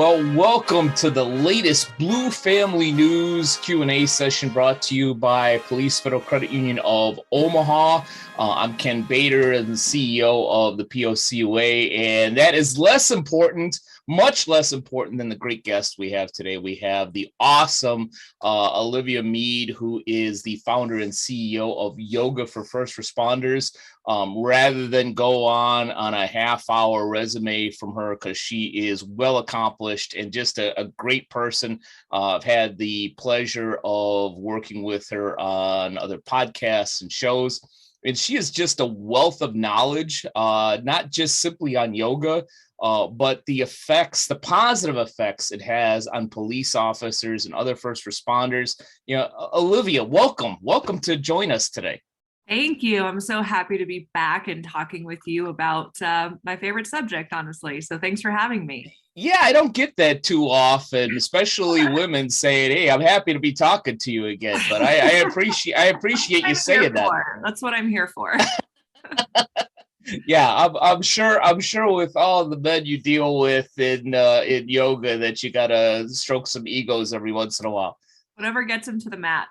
Well, welcome to the latest Blue Family News Q&A session brought to you by Police Federal Credit Union of Omaha. I'm Ken Bader, the CEO of the POCUA, and that is much less important than the great guest we have today. We have the awesome Olivia Mead, who is the founder and CEO of Yoga for First Responders. Rather than go on a half-hour resume from her, because she is well accomplished and just a great person. I've had the pleasure of working with her on other podcasts and shows, and she is just a wealth of knowledge, not just simply on yoga, but the positive effects it has on police officers and other first responders. Olivia, welcome to join us today. Thank you. I'm so happy to be back and talking with you about my favorite subject, honestly. So thanks for having me. Yeah, I don't get that too often, especially women saying, "Hey, I'm happy to be talking to you again." But I appreciate you saying that. That's what I'm here for. Yeah, I'm sure with all the men you deal with in yoga that you gotta stroke some egos every once in a while. Whatever gets them to the mat.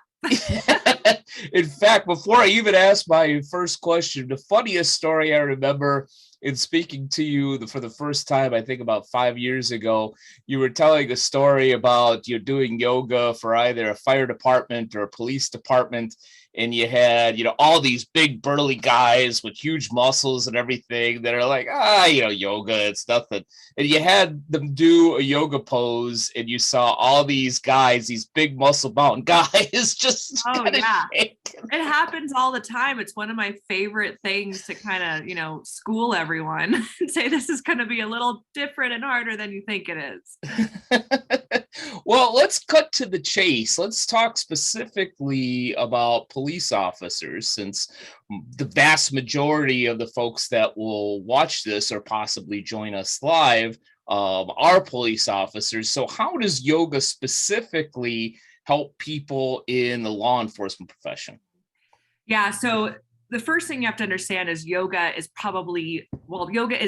In fact, before I even ask my first question, the funniest story I remember in speaking to you for the first time, I think about 5 years ago, you were telling a story about you're doing yoga for either a fire department or a police department. And you had, all these big burly guys with huge muscles and everything that are like, yoga, it's nothing. And you had them do a yoga pose and you saw all these guys, these big muscle mountain guys just shake. It happens all the time. It's one of my favorite things to kind of, school everyone and say this is going to be a little different and harder than you think it is. Well, let's cut to the chase. Let's talk specifically about police officers, since the vast majority of the folks that will watch this or possibly join us live are police officers. So how does yoga specifically help people in the law enforcement profession? Yeah, so the first thing you have to understand is yoga is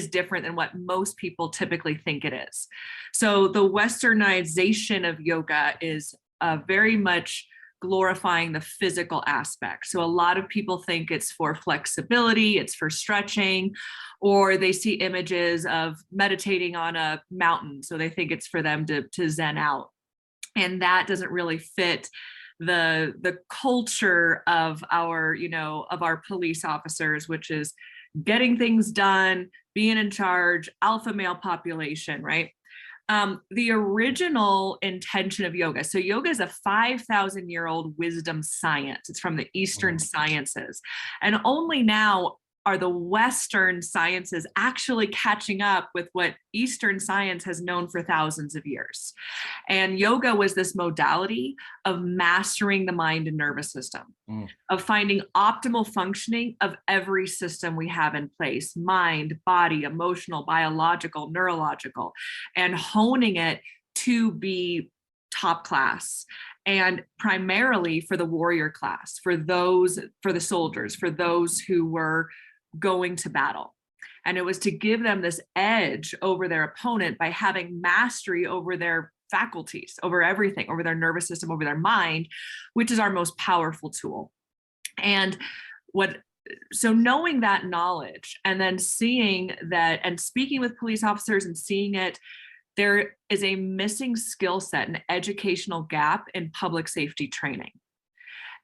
different than what most people typically think it is. So the westernization of yoga is very much glorifying the physical aspect. So a lot of people think it's for flexibility, it's for stretching, or they see images of meditating on a mountain. So they think it's for them to zen out. And that doesn't really fit the culture of our police officers, which is getting things done, being in charge, alpha male population, right? The original intention of yoga. So yoga is a 5,000-year-old wisdom science. It's from the Eastern sciences. And only now are the Western sciences actually catching up with what Eastern science has known for thousands of years. And yoga was this modality of mastering the mind and nervous system, of finding optimal functioning of every system we have in place: mind, body, emotional, biological, neurological, and honing it to be top class. And primarily for the warrior class, for the soldiers, for those who were going to battle. And it was to give them this edge over their opponent by having mastery over their faculties, over everything, over their nervous system, over their mind, which is our most powerful tool. And so knowing that knowledge and then seeing that and speaking with police officers and seeing it, there is a missing skill set, an educational gap in public safety training.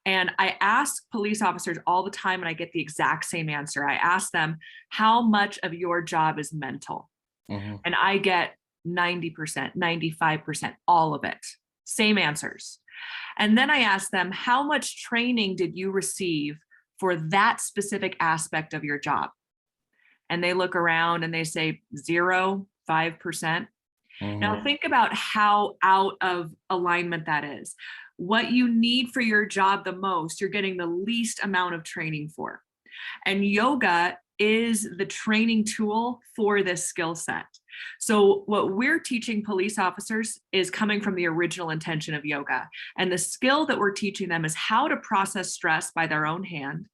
And I ask police officers all the time, and I get the exact same answer. I ask them, how much of your job is mental? And I get 90%, 95%, all of it. Same answers. And then I ask them, how much training did you receive for that specific aspect of your job? And they look around and they say 0, 5%. Now think about how out of alignment that is. What you need for your job the most, you're getting the least amount of training for. And yoga is the training tool for this skill set. So what we're teaching police officers is coming from the original intention of yoga. And the skill that we're teaching them is how to process stress by their own hand,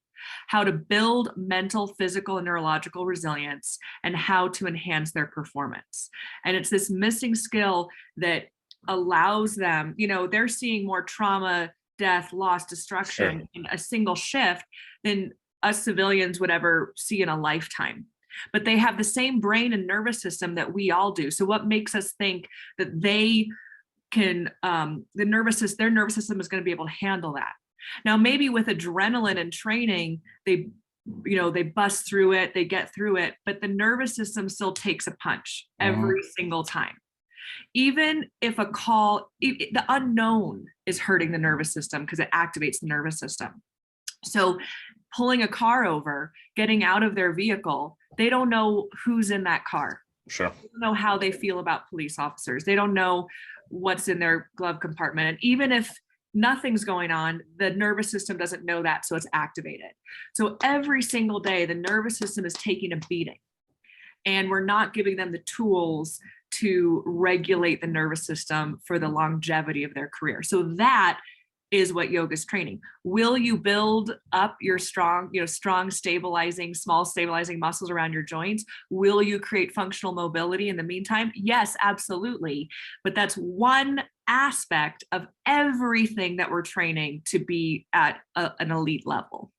how to build mental, physical, and neurological resilience, and how to enhance their performance. And it's this missing skill that allows them, they're seeing more trauma, death, loss, destruction in a single shift than us civilians would ever see in a lifetime. But they have the same brain and nervous system that we all do. So what makes us think that they can, their nervous system is going to be able to handle that? Now, maybe with adrenaline and training, they bust through it, they get through it, but the nervous system still takes a punch every single time. Even if the unknown is hurting the nervous system because it activates the nervous system. So pulling a car over, getting out of their vehicle, they don't know who's in that car. Sure. They don't know how they feel about police officers. They don't know what's in their glove compartment. And even if nothing's going on, the nervous system doesn't know that, so it's activated. So every single day, the nervous system is taking a beating, and we're not giving them the tools to regulate the nervous system for the longevity of their career. So that is what yoga is training. Will you build up your strong, stabilizing, small stabilizing muscles around your joints? Will you create functional mobility in the meantime? Yes, absolutely. But that's one aspect of everything that we're training to be at an elite level.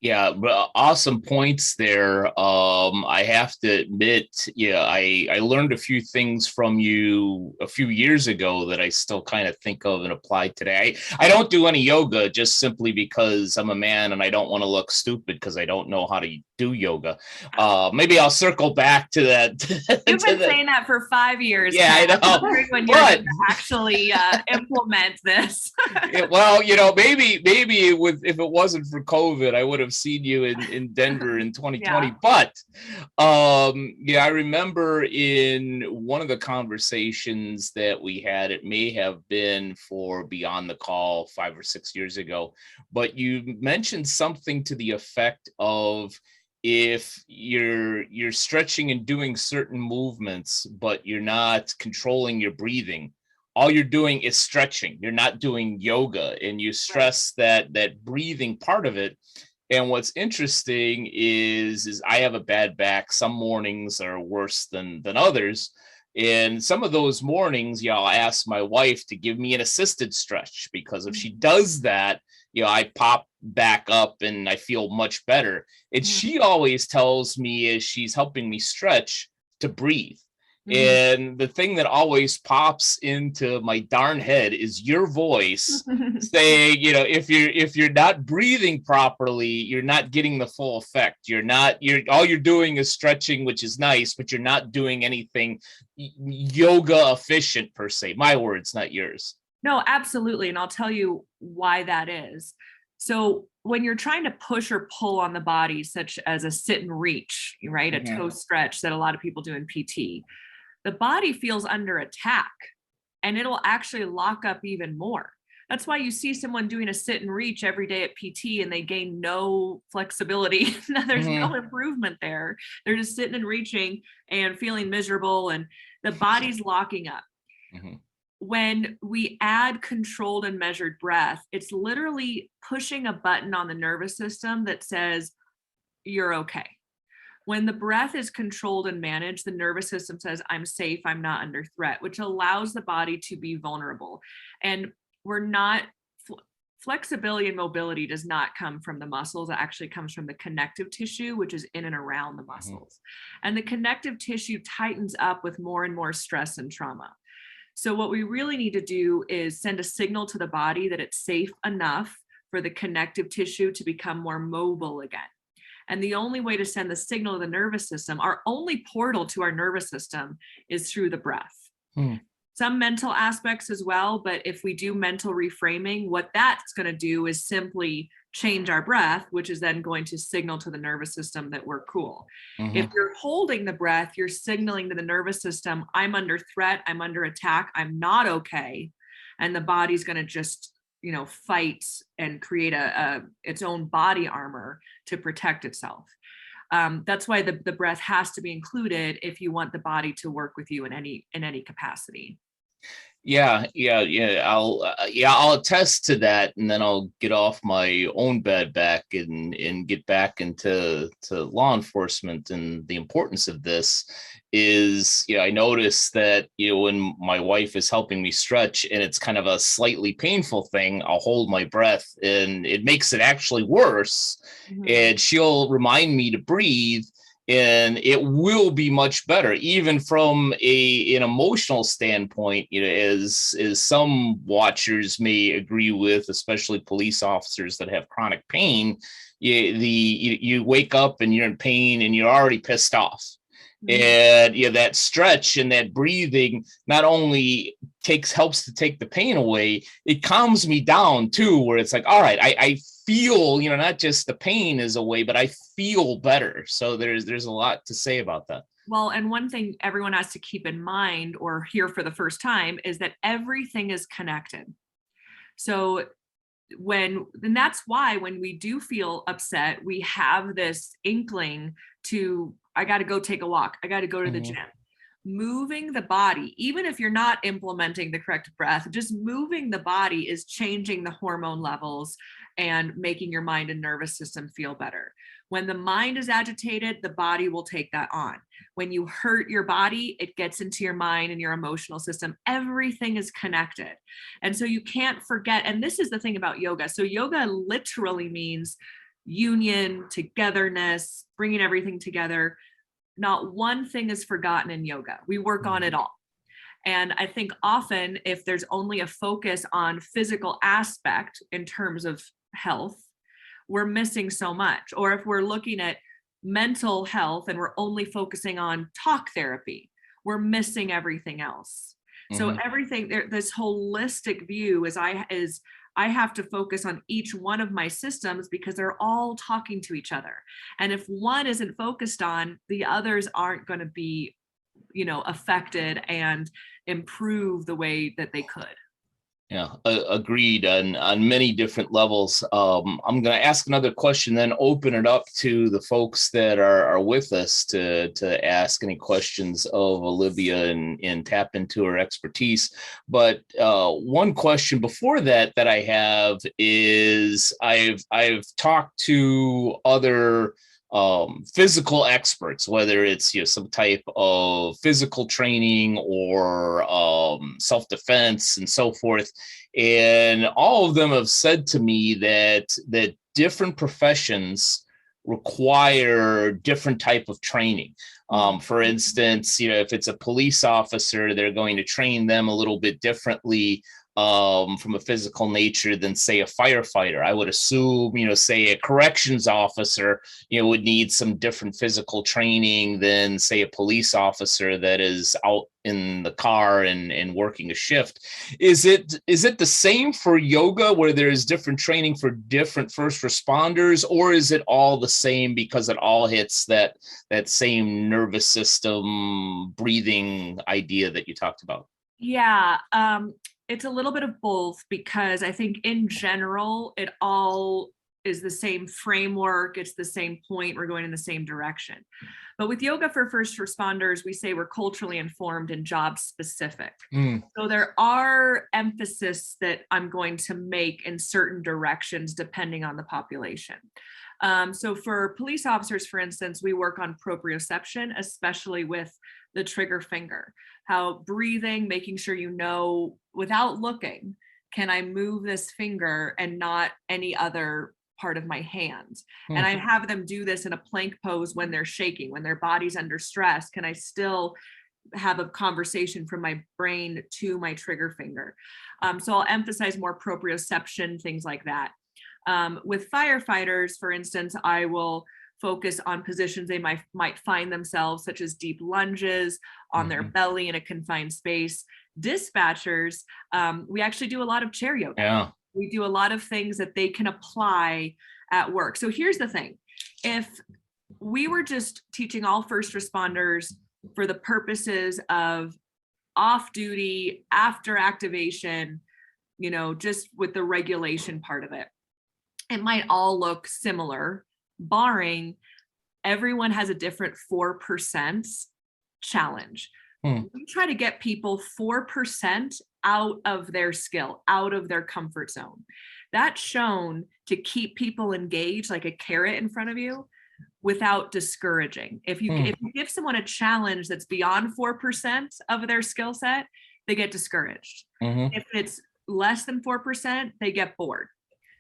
Yeah, awesome points there. I have to admit, I learned a few things from you a few years ago that I still kind of think of and apply today. I don't do any yoga just simply because I'm a man and I don't want to look stupid because I don't know how to do yoga. Maybe I'll circle back to that. You've been saying that for 5 years. Yeah, I know. When you're going to actually implement this. Well, maybe if it wasn't for COVID, I would have seen you in Denver in 2020. Yeah. But I remember in one of the conversations that we had, it may have been for Beyond the Call 5 or 6 years ago, but you mentioned something to the effect of, if you're stretching and doing certain movements, but you're not controlling your breathing, all you're doing is stretching. You're not doing yoga, and you stress that breathing part of it. And what's interesting is I have a bad back. Some mornings are worse than others. And some of those mornings, I'll ask my wife to give me an assisted stretch, because if she does that, I pop back up and I feel much better. And she always tells me, as she's helping me stretch, to breathe. And the thing that always pops into my darn head is your voice saying, if you're not breathing properly, you're not getting the full effect. All you're doing is stretching, which is nice, but you're not doing anything yoga efficient per se. My words, not yours. No, absolutely. And I'll tell you why that is. So when you're trying to push or pull on the body, such as a sit and reach, right? A toe stretch that a lot of people do in PT, the body feels under attack, and it'll actually lock up even more. That's why you see someone doing a sit and reach every day at PT and they gain no flexibility. There's no improvement there. They're just sitting and reaching and feeling miserable, and the body's locking up. When we add controlled and measured breath, it's literally pushing a button on the nervous system that says, you're okay. When the breath is controlled and managed, the nervous system says, I'm safe, I'm not under threat, which allows the body to be vulnerable. And flexibility and mobility does not come from the muscles. It actually comes from the connective tissue, which is in and around the muscles. And the connective tissue tightens up with more and more stress and trauma. So what we really need to do is send a signal to the body that it's safe enough for the connective tissue to become more mobile again. And the only way to send the signal to the nervous system, our only portal to our nervous system, is through the breath. Some mental aspects as well, but if we do mental reframing, what that's going to do is simply change our breath, which is then going to signal to the nervous system that we're cool. If you're holding the breath, you're signaling to the nervous system, I'm under threat, I'm under attack, I'm not okay. And the body's going to just fight and create its own body armor to protect itself. That's why the breath has to be included if you want the body to work with you in any capacity. Yeah. I'll attest to that, and then I'll get off my own bed back and get back into law enforcement. And the importance of this is, I notice that, when my wife is helping me stretch and it's kind of a slightly painful thing, I'll hold my breath, and it makes it actually worse. Mhm. And she'll remind me to breathe, and it will be much better, even from an emotional standpoint. As some watchers may agree with, especially police officers that have chronic pain, you wake up and you're in pain and you're already pissed off. And that stretch and that breathing not only helps to take the pain away, it calms me down too, where it's like, all right, I feel, not just the pain is away, but I feel better. So there's a lot to say about that. Well, and one thing everyone has to keep in mind or hear for the first time is that everything is connected. So and that's why when we do feel upset, we have this inkling to, I got to go take a walk. I got to go to the gym. Moving the body, even if you're not implementing the correct breath, just moving the body is changing the hormone levels and making your mind and nervous system feel better. When the mind is agitated, the body will take that on. When you hurt your body, it gets into your mind and your emotional system. Everything is connected. And so you can't forget. And this is the thing about yoga. So yoga literally means union, togetherness, bringing everything together. Not one thing is forgotten in yoga. We work on it all. And I think often if there's only a focus on physical aspect in terms of health, we're missing so much. Or if we're looking at mental health and we're only focusing on talk therapy, we're missing everything else. So everything, this holistic view is I have to focus on each one of my systems because they're all talking to each other. And if one isn't focused on, the others aren't going to be, affected and improve the way that they could. Yeah, agreed on many different levels. I'm going to ask another question, then open it up to the folks that are with us to ask any questions of Olivia and tap into her expertise. But one question before that I have is I've talked to other physical experts, whether it's some type of physical training or self-defense and so forth, and all of them have said to me that different professions require different type of training. For instance, if it's a police officer, they're going to train them a little bit differently from a physical nature than, say, a firefighter. I would assume, say a corrections officer, would need some different physical training than, say, a police officer that is out in the car and working a shift. Is it the same for yoga, where there's different training for different first responders, or is it all the same because it all hits that same nervous system breathing idea that you talked about? Yeah. It's a little bit of both, because I think in general, it all is the same framework. It's the same point. We're going in the same direction. But with yoga for first responders, we say we're culturally informed and job specific. So there are emphasis that I'm going to make in certain directions depending on the population. So for police officers, for instance, we work on proprioception, especially with the trigger finger, how breathing, making sure without looking, can I move this finger and not any other part of my hand? And I have them do this in a plank pose when they're shaking, when their body's under stress. Can I still have a conversation from my brain to my trigger finger? So I'll emphasize more proprioception, things like that. With firefighters, for instance, I will focus on positions they might find themselves, such as deep lunges on their belly in a confined space. Dispatchers, we actually do a lot of chair yoga. Yeah. We do a lot of things that they can apply at work. So here's the thing. If we were just teaching all first responders for the purposes of off duty, after activation, just with the regulation part of it, it might all look similar, barring everyone has a different 4% challenge. We try to get people 4% out of their skill, out of their comfort zone. That's shown to keep people engaged, like a carrot in front of you, without discouraging. If you give someone a challenge that's beyond 4% of their skill set, they get discouraged. If it's less than 4%, they get bored.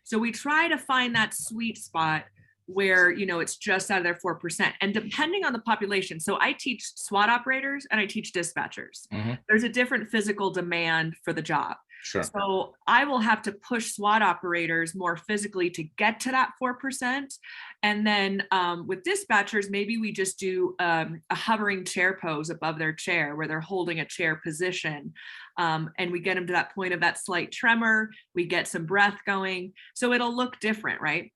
So we try to find that sweet spot where, you know, it's just out of their 4%. And depending on the population, so I teach SWAT operators and I teach dispatchers. There's a different physical demand for the job. Sure. So I will have to push SWAT operators more physically to get to that 4%. And then with dispatchers, maybe we just do a hovering chair pose above their chair where they're holding a chair position. And we get them to that point of that slight tremor. We get some breath going. So it'll look different, right?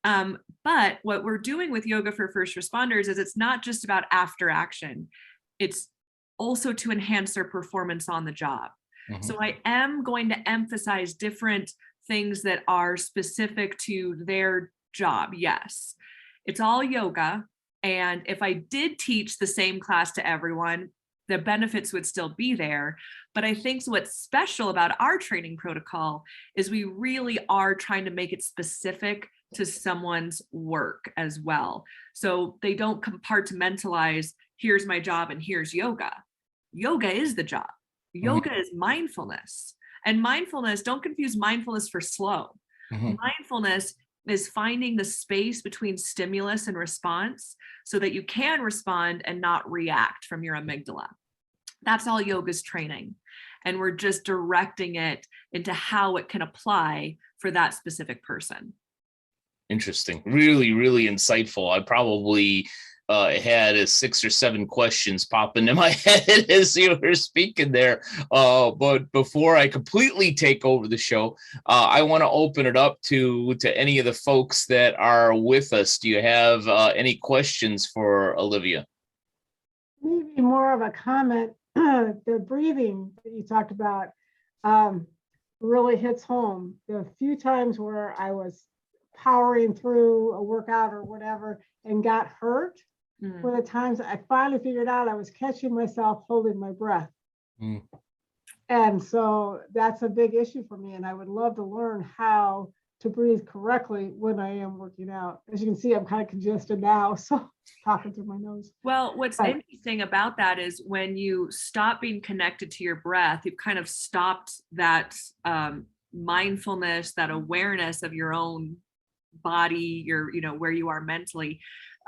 But what we're doing with yoga for first responders is it's not just about after action. It's also to enhance their performance on the job. So I am going to emphasize different things that are specific to their job. Yes, it's all yoga. And if I did teach the same class to everyone, the benefits would still be there. But I think what's special about our training protocol is we really are trying to make it specific to someone's work as well. So they don't compartmentalize, here's my job and here's yoga. Yoga is the job. Yoga is mindfulness. And mindfulness, don't confuse mindfulness for slow. Mindfulness is finding the space between stimulus and response so that you can respond and not react from your amygdala. That's all yoga's training. And we're just directing it into how it can apply for that specific person. Interesting. Really, really insightful. I probably had 6 or 7 questions pop into my head as you were speaking there. But before I completely take over the show, I want to open it up to any of the folks that are with us. Do you have any questions for Olivia? Maybe more of a comment. The breathing that you talked about really hits home. The few times where I was powering through a workout or whatever and got hurt were the times I finally figured out I was catching myself holding my breath. And so that's a big issue for me. And I would love to learn how to breathe correctly when I am working out. As you can see, I'm kind of congested now, so talking through my nose. Well, what's interesting about that is when you stop being connected to your breath, you've kind of stopped that mindfulness, that awareness of your own body, your, you know, where you are mentally.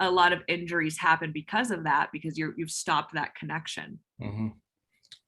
A lot of injuries happen because of that, because you've stopped that connection.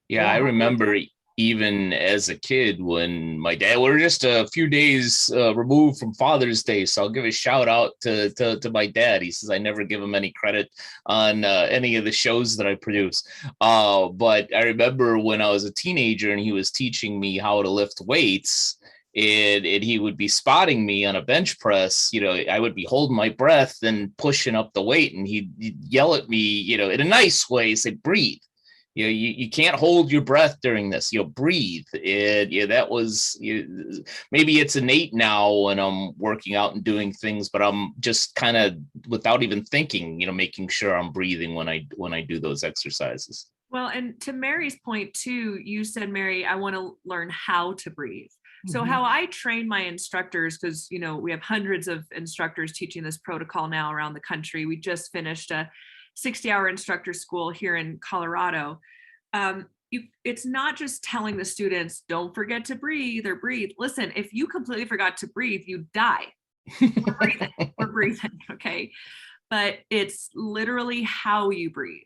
Yeah, I remember even as a kid when my dad, we're just a few days removed from Father's Day, so I'll give a shout out to my dad. He says I never give him any credit on any of the shows that I produce, but I remember when I was a teenager and he was teaching me how to lift weights. And he would be spotting me on a bench press, you know, I would be holding my breath and pushing up the weight, and he'd yell at me, you know, in a nice way, say, breathe. You know, you can't hold your breath during this, you know, breathe. And yeah, that was, maybe it's innate now when I'm working out and doing things, but I'm just kind of without even thinking, you know, making sure I'm breathing when I do those exercises. Well, and to Mary's point too, you said, Mary, I want to learn how to breathe. So how I train my instructors, because, you know, we have hundreds of instructors teaching this protocol now around the country. We just finished a 60-hour instructor school here in Colorado. It's not just telling the students, don't forget to breathe or breathe. Listen, if you completely forgot to breathe, you die. We're breathing, okay? But it's literally how you breathe.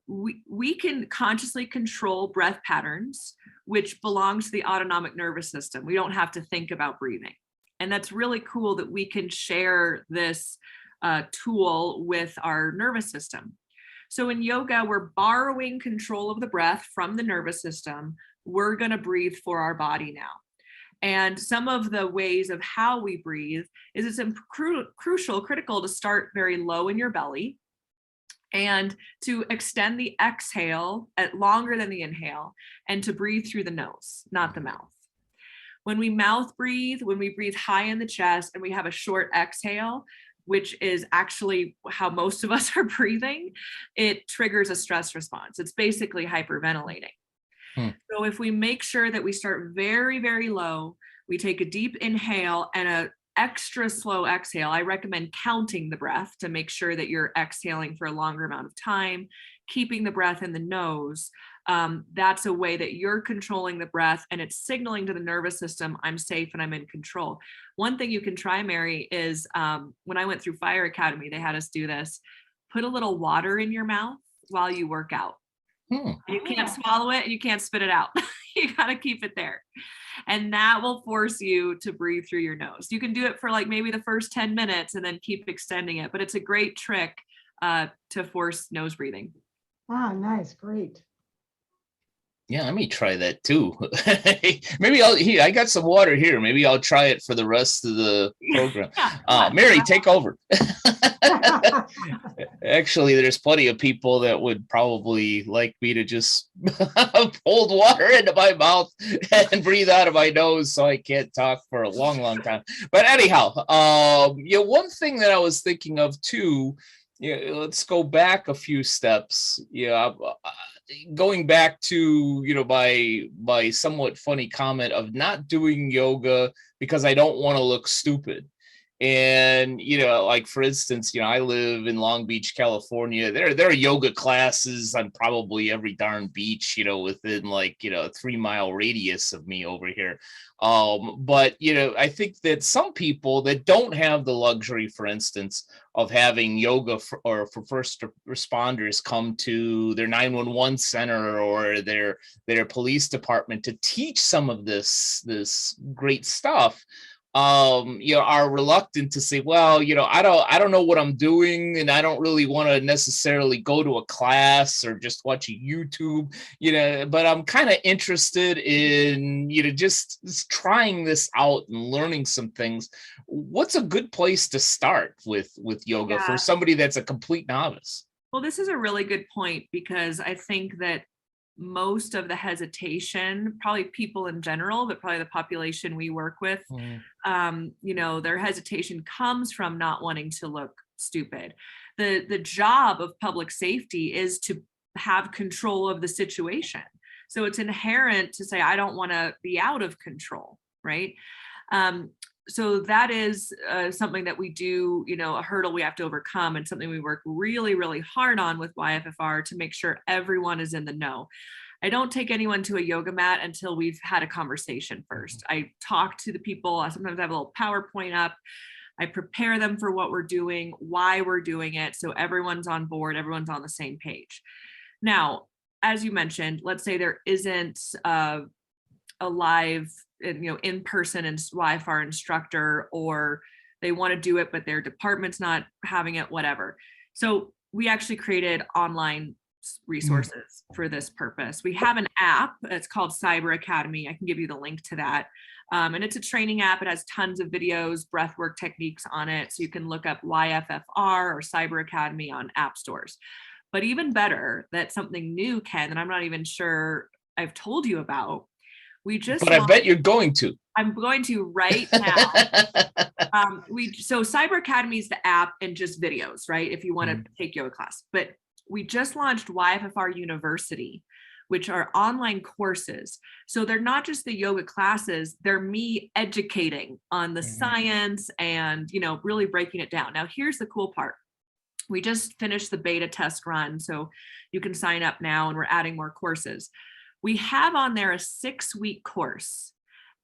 We can consciously control breath patterns, which belongs to the autonomic nervous system. We don't have to think about breathing. And that's really cool that we can share this tool with our nervous system. So in yoga, we're borrowing control of the breath from the nervous system. We're going to breathe for our body now. And some of the ways of how we breathe is it's critical to start very low in your belly, and to extend the exhale at longer than the inhale, and to breathe through the nose, not the mouth. When we mouth breathe, when we breathe high in the chest and we have a short exhale, which is actually how most of us are breathing, it triggers a stress response. It's basically hyperventilating. So if we make sure that we start very, very low, we take a deep inhale and a extra slow exhale. I recommend counting the breath to make sure that you're exhaling for a longer amount of time, keeping the breath in the nose. That's a way that you're controlling the breath, and it's signaling to the nervous system, I'm safe and I'm in control. One thing you can try, Mary, is when I went through Fire Academy, they had us do this. Put a little water in your mouth while you work out. You can't swallow it and you can't spit it out. You got to keep it there. And that will force you to breathe through your nose. You can do it for like maybe the first 10 minutes and then keep extending it, but it's a great trick to force nose breathing. Ah, nice, great. Yeah, let me try that too. Maybe I got some water here. Maybe I'll try it for the rest of the program. Mary, take over. Actually, there's plenty of people that would probably like me to just hold water into my mouth and breathe out of my nose so I can't talk for a long, long time. But anyhow, one thing that I was thinking of too, let's go back a few steps. Going back to, my somewhat funny comment of not doing yoga because I don't want to look stupid. And, like, for instance, I live in Long Beach, California. There are yoga classes on probably every darn beach, within like, a 3-mile radius of me over here. But, I think that some people that don't have the luxury, for instance, of having yoga for first responders come to their 911 center or their police department to teach some of this great stuff, are reluctant to say, well, I don't know what I'm doing, and I don't really want to necessarily go to a class or just watch a YouTube, but I'm kind of interested in, just trying this out and learning some things. What's a good place to start with yoga for somebody that's a complete novice? Well, this is a really good point, because I think that most of the hesitation, probably people in general, but probably the population we work with, their hesitation comes from not wanting to look stupid. The job of public safety is to have control of the situation. So it's inherent to say, I don't want to be out of control, right? So that is something that we do, a hurdle we have to overcome, and something we work really, really hard on with YFFR to make sure everyone is in the know. I don't take anyone to a yoga mat until we've had a conversation first. I talk to the people. I sometimes have a little PowerPoint up. I prepare them for what we're doing, why we're doing it, so everyone's on board, everyone's on the same page. Now, as you mentioned, let's say there isn't a live, in-person and YFR instructor, or they want to do it, but their department's not having it, whatever. So we actually created online resources for this purpose. We have an app. It's called Cyber Academy. I can give you the link to that. And it's a training app. It has tons of videos, breathwork techniques on it. So you can look up YFFR or Cyber Academy on app stores. But even better, that's something new, Ken, and I'm not even sure I've told you about. But I bet you're going to. I'm going to right now. So Cyber Academy is the app and just videos, right? If you want to take yoga class. But we just launched YFFR University, which are online courses. So they're not just the yoga classes, they're me educating on the science and, really breaking it down. Now, here's the cool part. We just finished the beta test run, so you can sign up now, and we're adding more courses. We have on there a 6-week course,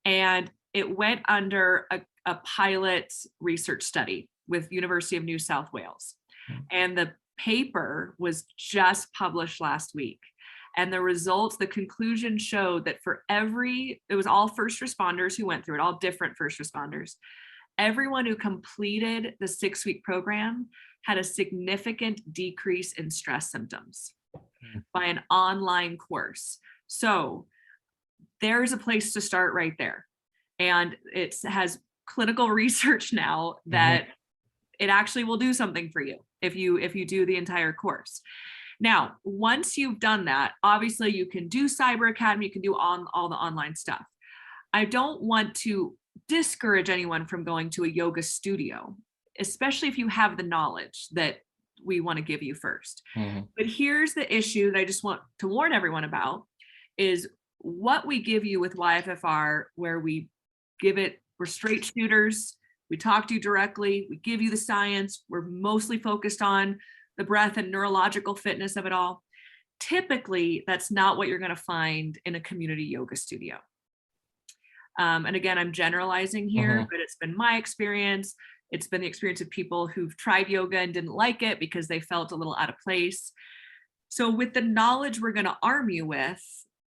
and it went under a pilot research study with University of New South Wales. And the paper was just published last week. And the results, the conclusion showed that it was all first responders who went through it, all different first responders. Everyone who completed the 6-week program had a significant decrease in stress symptoms by an online course. So there's a place to start right there. And it has clinical research now that it actually will do something for you if you do the entire course. Now, once you've done that, obviously you can do Cyber Academy, you can do all the online stuff. I don't want to discourage anyone from going to a yoga studio, especially if you have the knowledge that we want to give you first. But here's the issue that I just want to warn everyone about is what we give you with YFFR, where we're straight shooters, we talk to you directly, we give you the science, we're mostly focused on the breath and neurological fitness of it all. Typically, that's not what you're going to find in a community yoga studio. And again, I'm generalizing here, but it's been my experience. It's been the experience of people who've tried yoga and didn't like it because they felt a little out of place. So with the knowledge we're going to arm you with,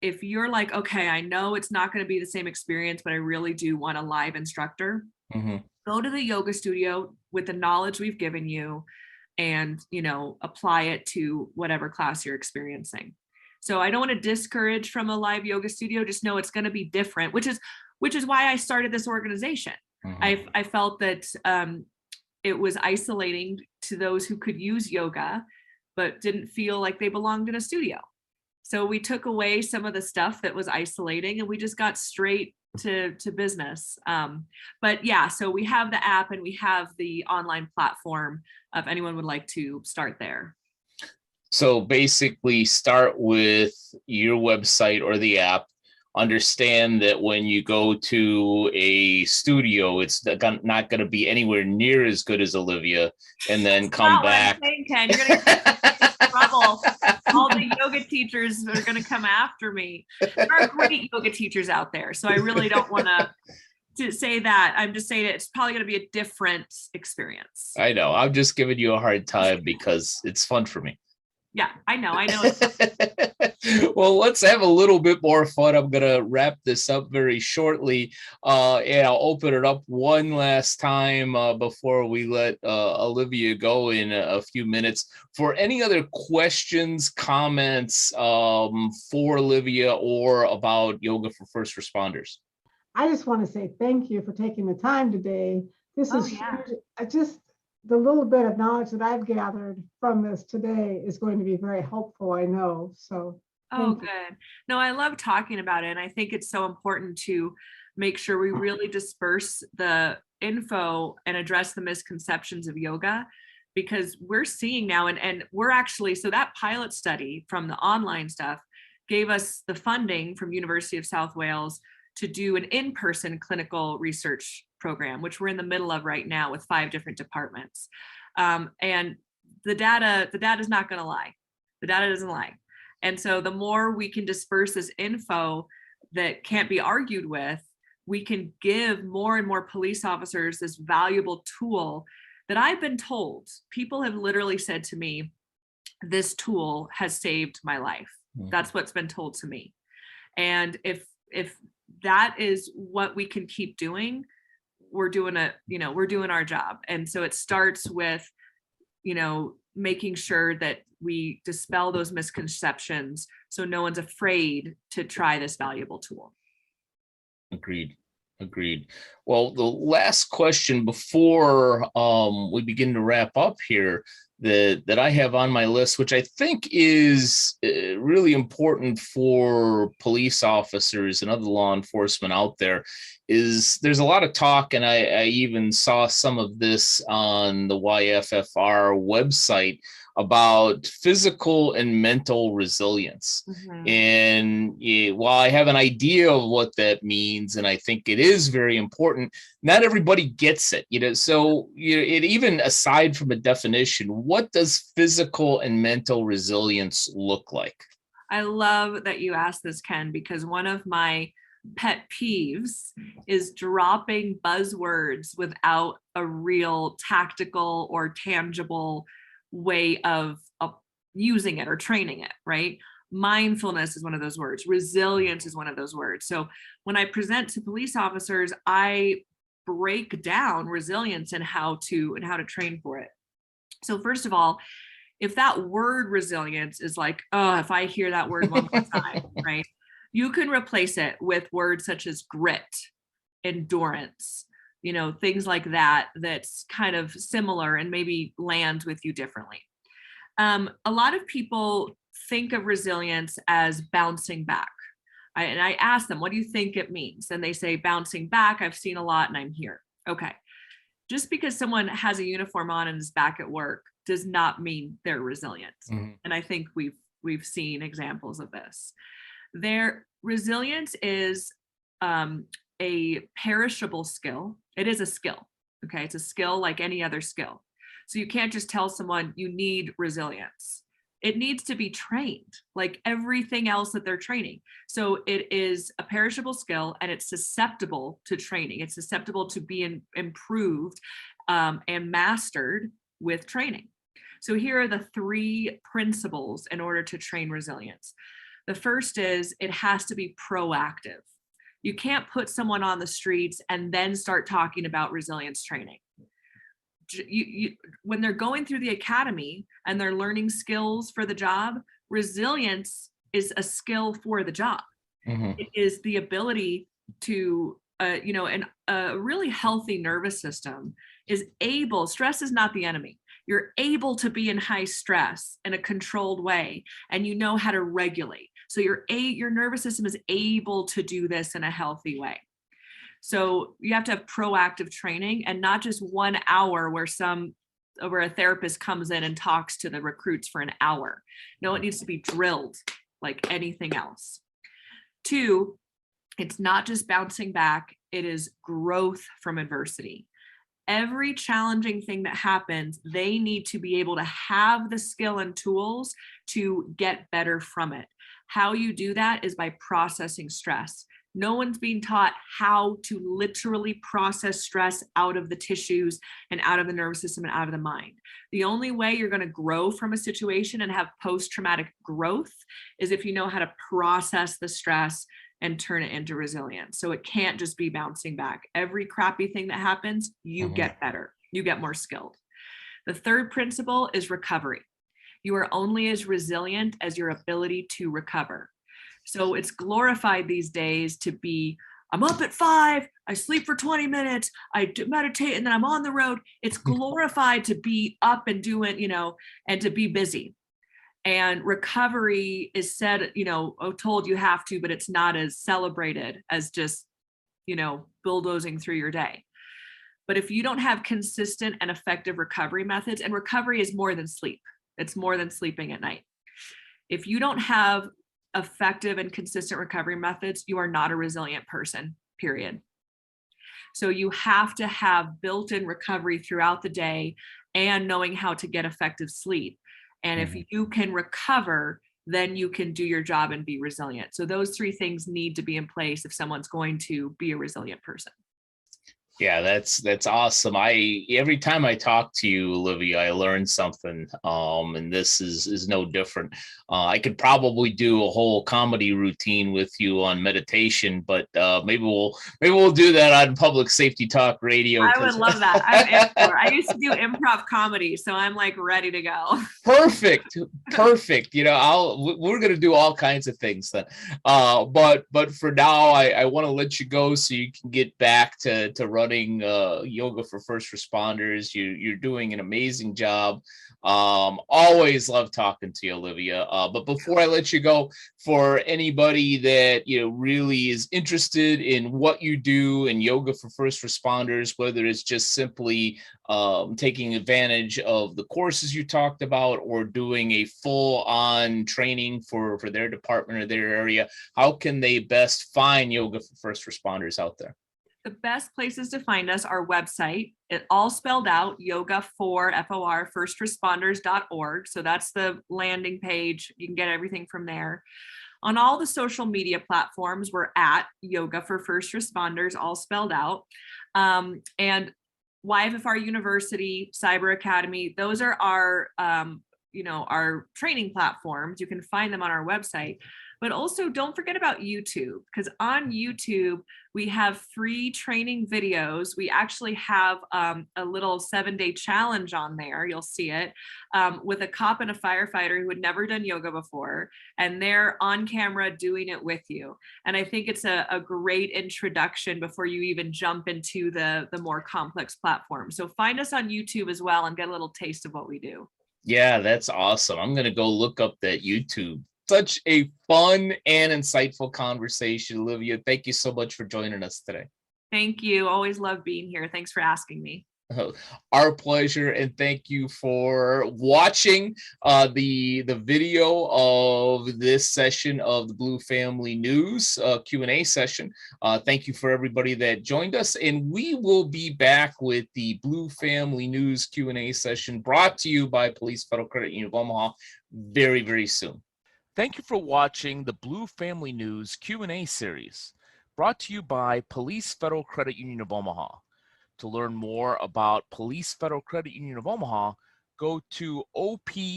if you're like, okay, I know it's not going to be the same experience, but I really do want a live instructor, go to the yoga studio with the knowledge we've given you and, apply it to whatever class you're experiencing. So I don't want to discourage from a live yoga studio, just know it's going to be different, which is why I started this organization. I felt that it was isolating to those who could use yoga, but didn't feel like they belonged in a studio. So we took away some of the stuff that was isolating and we just got straight to business. But yeah, so we have the app and we have the online platform if anyone would like to start there. So basically start with your website or the app. Understand that when you go to a studio, it's not going to be anywhere near as good as Olivia, and then come back. What I'm saying, Ken. You're going to get in trouble. All the yoga teachers are going to come after me. There are great yoga teachers out there, so I really don't want to say that. I'm just saying it's probably going to be a different experience. I know. I'm just giving you a hard time because it's fun for me. Yeah, I know. Well, let's have a little bit more fun. I'm going to wrap this up very shortly. And I'll open it up one last time before we let Olivia go in a few minutes. For any other questions, comments for Olivia or about yoga for first responders? I just want to say thank you for taking the time today. This is huge. The little bit of knowledge that I've gathered from this today is going to be very helpful, I know. So, good. No, I love talking about it. And I think it's so important to make sure we really disperse the info and address the misconceptions of yoga, because we're seeing now, and we're actually, so that pilot study from the online stuff gave us the funding from University of South Wales to do an in-person clinical research program, which we're in the middle of right now with 5 different departments. And the data is not going to lie. The data doesn't lie. And so the more we can disperse this info that can't be argued with, we can give more and more police officers this valuable tool that I've been told. People have literally said to me, this tool has saved my life. That's what's been told to me. And if that is what we can keep doing, we're doing our job. And so it starts with, making sure that we dispel those misconceptions so no one's afraid to try this valuable tool. Agreed. Well, the last question before we begin to wrap up here that I have on my list, which I think is really important for police officers and other law enforcement out there, is there's a lot of talk, and I even saw some of this on the YFFR website, about physical and mental resilience. And while I have an idea of what that means, and I think it is very important, not everybody gets it. So it even aside from a definition, what does physical and mental resilience look like? I love that you asked this, Ken, because one of my pet peeves is dropping buzzwords without a real tactical or tangible way of using it or training it, right? Mindfulness is one of those words. Resilience is one of those words. So when I present to police officers, I break down resilience and how to train for it. So first of all, if that word resilience is like, oh, if I hear that word one more time, right? You can replace it with words such as grit, endurance, things like that, that's kind of similar and maybe lands with you differently. A lot of people think of resilience as bouncing back. And I ask them, what do you think it means? And they say bouncing back. I've seen a lot and I'm here. Okay. Just because someone has a uniform on and is back at work does not mean they're resilient. And I think we've seen examples of this. Their resilience is a perishable skill. It is a skill. Okay. It's a skill like any other skill. So you can't just tell someone you need resilience. It needs to be trained like everything else that they're training. So it is a perishable skill and it's susceptible to training. It's susceptible to being improved and mastered with training. So here are the 3 principles in order to train resilience. The first is it has to be proactive. You can't put someone on the streets and then start talking about resilience training. When they're going through the academy and they're learning skills for the job, resilience is a skill for the job. It is the ability to, and a really healthy nervous system is able, stress is not the enemy. You're able to be in high stress in a controlled way, and you know how to regulate. So your nervous system is able to do this in a healthy way. So you have to have proactive training and not just 1 hour where a therapist comes in and talks to the recruits for an hour. No, it needs to be drilled like anything else. 2, it's not just bouncing back, it is growth from adversity. Every challenging thing that happens, they need to be able to have the skill and tools to get better from it. How you do that is by processing stress. No one's being taught how to literally process stress out of the tissues and out of the nervous system and out of the mind. The only way you're going to grow from a situation and have post-traumatic growth is if you know how to process the stress and turn it into resilience. So it can't just be bouncing back. Every crappy thing that happens, you get better. You get more skilled. The 3rd principle is recovery. You are only as resilient as your ability to recover. So it's glorified these days to be, I'm up at 5, I sleep for 20 minutes, I meditate, and then I'm on the road. It's glorified to be up and doing, and to be busy. And recovery is said, told you have to, but it's not as celebrated as just, bulldozing through your day. But if you don't have consistent and effective recovery methods, and recovery is more than sleep, it's more than sleeping at night. If you don't have effective and consistent recovery methods, you are not a resilient person, period. So you have to have built-in recovery throughout the day and knowing how to get effective sleep. And if you can recover, then you can do your job and be resilient. So those 3 things need to be in place if someone's going to be a resilient person. Yeah, that's awesome. Every time I talk to you, Olivia, I learn something. And this is no different. I could probably do a whole comedy routine with you on meditation, but maybe we'll do that on Public Safety Talk Radio. I would love that. I used to do improv comedy, so I'm like ready to go. Perfect. We're gonna do all kinds of things then. But for now, I want to let you go so you can get back to running yoga for first responders. You're doing an amazing job. Always love talking to you, Olivia. But before I let you go, for anybody that really is interested in what you do in yoga for first responders, whether it's just simply taking advantage of the courses you talked about or doing a full-on training for their department or their area, how can they best find yoga for first responders out there? The best places to find us are website, it all spelled out, yoga for FOR, firstresponders.org. So that's the landing page. You can get everything from there. On all the social media platforms, we're at Yoga for First Responders, all spelled out. And YFFR University, Cyber Academy, those are our, our training platforms. You can find them on our website. But also don't forget about YouTube, because on YouTube, we have free training videos. We actually have a little 7-day challenge on there. You'll see it with a cop and a firefighter who had never done yoga before, and they're on camera doing it with you. And I think it's a great introduction before you even jump into the more complex platforms. So find us on YouTube as well and get a little taste of what we do. Yeah, that's awesome. I'm going to go look up that YouTube. Such a fun and insightful conversation, Olivia. Thank you so much for joining us today. Thank you. Always love being here. Thanks for asking me. Our pleasure, and thank you for watching the video of this session of the Blue Family News Q&A session. Thank you for everybody that joined us, and we will be back with the Blue Family News Q&A session brought to you by Police Federal Credit Union of Omaha very, very soon. Thank you for watching the Blue Family News Q&A series brought to you by Police Federal Credit Union of Omaha. To learn more about Police Federal Credit Union of Omaha, go to opfcu.net.